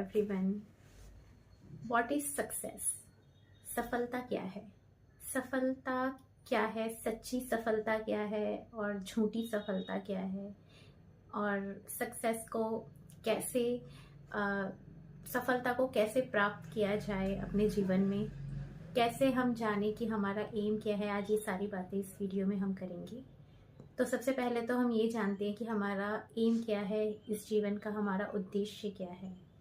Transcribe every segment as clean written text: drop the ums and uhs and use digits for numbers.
everyone. What is success? सफलता क्या है? सफलता क्या है? सच्ची सफलता क्या है और झूठी सफलता क्या है? और सक्सेस को कैसे सफलता को कैसे प्राप्त किया जाए अपने जीवन में? कैसे हम जाने कि हमारा एम क्या है? आज ये सारी बातें इस वीडियो में हम करेंगे। तो सबसे पहले तो हम ये जानते हैं कि हमारा एम क्या है इस जीवन का, हमारा उद्देश्य क्या है।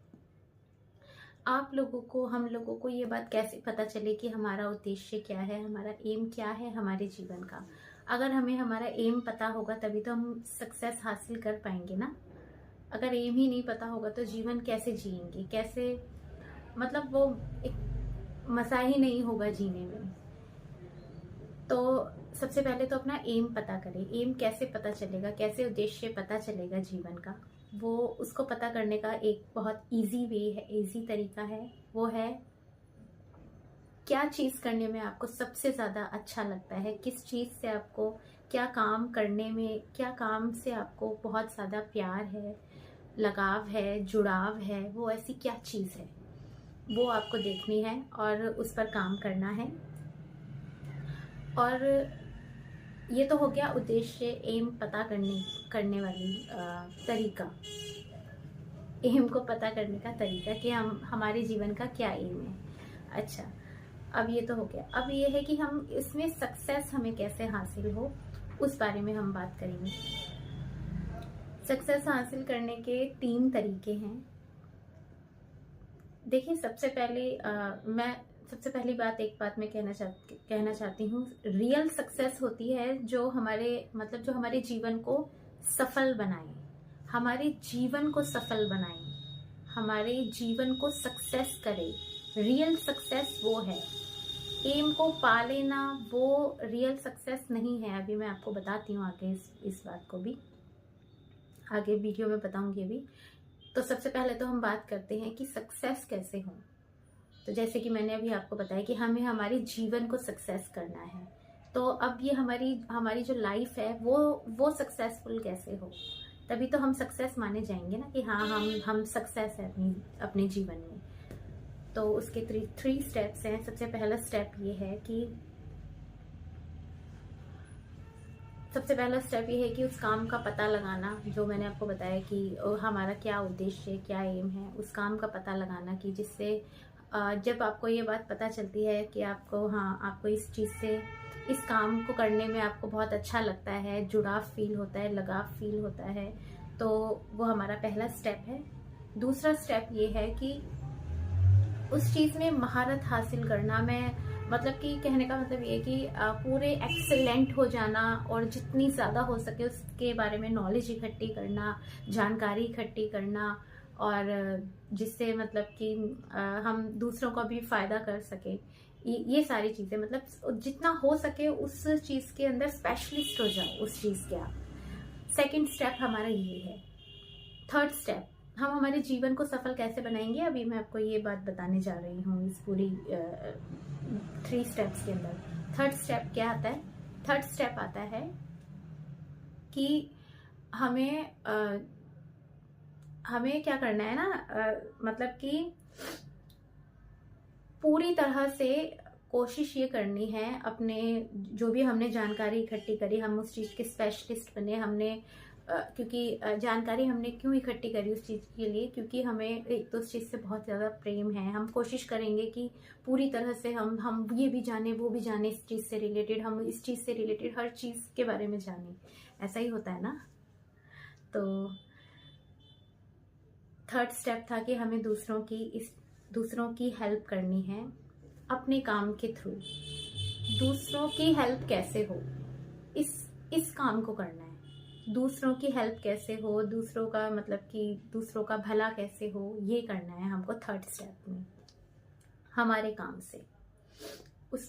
आप लोगों को, हम लोगों को ये बात कैसे पता चले कि हमारा उद्देश्य क्या है, हमारा एम क्या है हमारे जीवन का। अगर हमें हमारा एम पता होगा तभी तो हम सक्सेस हासिल कर पाएंगे ना। अगर एम ही नहीं पता होगा तो जीवन कैसे जिएंगे, कैसे, मतलब वो एक मजा ही नहीं होगा जीने में। तो सबसे पहले तो अपना एम पता करें। एम कैसे पता चलेगा, कैसे उद्देश्य पता चलेगा जीवन का, वो उसको पता करने का एक बहुत इजी वे है, इजी तरीका है। वो है क्या चीज़ करने में आपको सबसे ज़्यादा अच्छा लगता है, किस चीज़ से आपको, क्या काम करने में, क्या काम से आपको बहुत ज़्यादा प्यार है, लगाव है, जुड़ाव है, वो ऐसी क्या चीज़ है, वो आपको देखनी है और उस पर काम करना है। और ये तो हो गया उद्देश्य, एम पता करने वाली तरीका, एम को पता करने का तरीका कि हम हमारे जीवन का क्या एम है। अच्छा, अब ये तो हो गया। अब ये है कि हम इसमें सक्सेस हमें कैसे हासिल हो, उस बारे में हम बात करेंगे। सक्सेस हासिल करने के 3 तरीके हैं। देखिए, सबसे पहली बात, एक बात मैं कहना चाहती हूँ। रियल सक्सेस होती है जो हमारे जीवन को सफल बनाए, हमारे जीवन को सफल बनाए, हमारे जीवन को सक्सेस करे। रियल सक्सेस वो है। एम को पा लेना वो रियल सक्सेस नहीं है। अभी मैं आपको बताती हूँ आगे, इस बात को भी आगे वीडियो में बताऊंगी अभी। तो सबसे पहले तो हम बात करते हैं कि सक्सेस कैसे हो। तो जैसे कि मैंने अभी आपको बताया कि हमें हमारे जीवन को सक्सेस करना है। तो अब ये हमारी जो लाइफ है वो सक्सेसफुल कैसे हो, तभी तो हम सक्सेस माने जाएंगे ना कि हाँ हम सक्सेस है अपने जीवन में। तो उसके 3 स्टेप्स हैं। सबसे पहला स्टेप ये है कि उस काम का पता लगाना, जो मैंने आपको बताया कि हमारा क्या उद्देश्य, क्या एम है, उस काम का पता लगाना कि जिससे जब आपको ये बात पता चलती है कि आपको इस चीज़ से, इस काम को करने में आपको बहुत अच्छा लगता है, जुड़ाव फील होता है, लगाव फील होता है, तो वो हमारा पहला स्टेप है। दूसरा स्टेप ये है कि उस चीज़ में महारत हासिल करना। कि कहने का मतलब ये कि पूरे एक्सेलेंट हो जाना और जितनी ज़्यादा हो सके उसके बारे में नॉलेज इकट्ठी करना, जानकारी इकट्ठी करना, और जिससे कि हम दूसरों का भी फायदा कर सके। ये सारी चीज़ें, जितना हो सके उस चीज़ के अंदर स्पेशलिस्ट हो जाओ उस चीज़ के आप। सेकंड स्टेप हमारा ये है। थर्ड स्टेप, हम हमारे जीवन को सफल कैसे बनाएंगे, अभी मैं आपको ये बात बताने जा रही हूँ इस पूरी 3 स्टेप्स के अंदर। थर्ड स्टेप क्या आता है? थर्ड स्टेप आता है कि हमें क्या करना है ना, कि पूरी तरह से कोशिश ये करनी है, अपने जो भी हमने जानकारी इकट्ठी करी, हम उस चीज़ के स्पेशलिस्ट बने। क्योंकि जानकारी हमने क्यों इकट्ठी करी उस चीज़ के लिए, क्योंकि हमें एक तो उस चीज़ से बहुत ज़्यादा प्रेम है। हम कोशिश करेंगे कि पूरी तरह से हम ये भी जाने, वो भी जाने, इस चीज़ से रिलेटेड, हम इस चीज़ से रिलेटेड हर चीज़ के बारे में जाने। ऐसा ही होता है ना। तो थर्ड स्टेप था कि हमें दूसरों की हेल्प करनी है अपने काम के थ्रू। दूसरों की हेल्प कैसे हो, इस काम को करना है। दूसरों की हेल्प कैसे हो, दूसरों का कि दूसरों का भला कैसे हो, ये करना है हमको थर्ड स्टेप में हमारे काम से।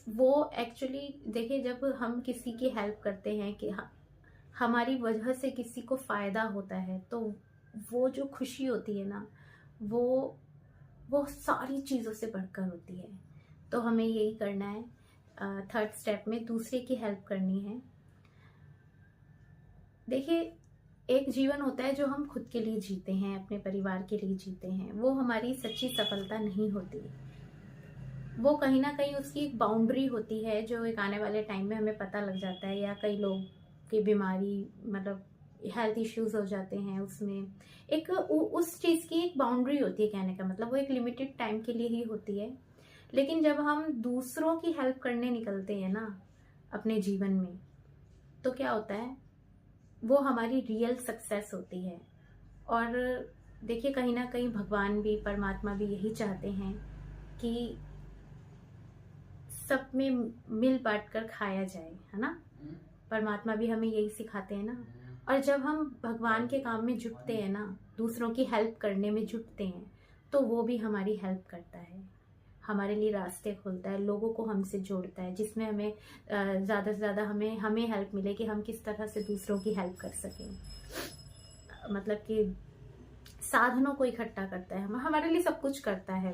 वो एक्चुअली देखिए, जब हम किसी की हेल्प करते हैं कि हमारी वजह से किसी को फायदा होता है, तो वो जो खुशी होती है ना, वो सारी चीज़ों से बढ़कर होती है। तो हमें यही करना है। थर्ड स्टेप में दूसरे की हेल्प करनी है। देखिए, एक जीवन होता है जो हम खुद के लिए जीते हैं, अपने परिवार के लिए जीते हैं, वो हमारी सच्ची सफलता नहीं होती। वो कहीं ना कहीं उसकी एक बाउंड्री होती है जो एक आने वाले टाइम में हमें पता लग जाता है, या कई लोग की बीमारी मतलब हेल्थ इश्यूज हो जाते हैं, उसमें एक उस चीज़ की एक बाउंड्री होती है। कहने का मतलब वो एक लिमिटेड टाइम के लिए ही होती है। लेकिन जब हम दूसरों की हेल्प करने निकलते हैं ना अपने जीवन में, तो क्या होता है, वो हमारी रियल सक्सेस होती है। और देखिए कहीं ना कहीं भगवान भी, परमात्मा भी यही चाहते हैं कि सब में मिल बांट कर खाया जाए, है ना। परमात्मा भी हमें यही सिखाते हैं ना। और जब हम भगवान के काम में जुटते हैं ना, दूसरों की हेल्प करने में जुटते हैं, तो वो भी हमारी हेल्प करता है, हमारे लिए रास्ते खोलता है, लोगों को हमसे जोड़ता है, जिसमें हमें ज़्यादा से ज़्यादा हमें हेल्प मिले कि हम किस तरह से दूसरों की हेल्प कर सकें। मतलब कि साधनों को इकट्ठा करता है, हमारे लिए सब कुछ करता है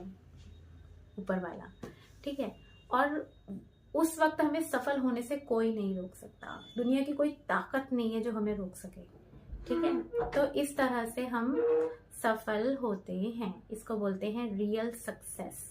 ऊपर वाला, ठीक है। और उस वक्त हमें सफल होने से कोई नहीं रोक सकता, दुनिया की कोई ताकत नहीं है जो हमें रोक सके, ठीक है। तो इस तरह से हम सफल होते हैं, इसको बोलते हैं रियल सक्सेस।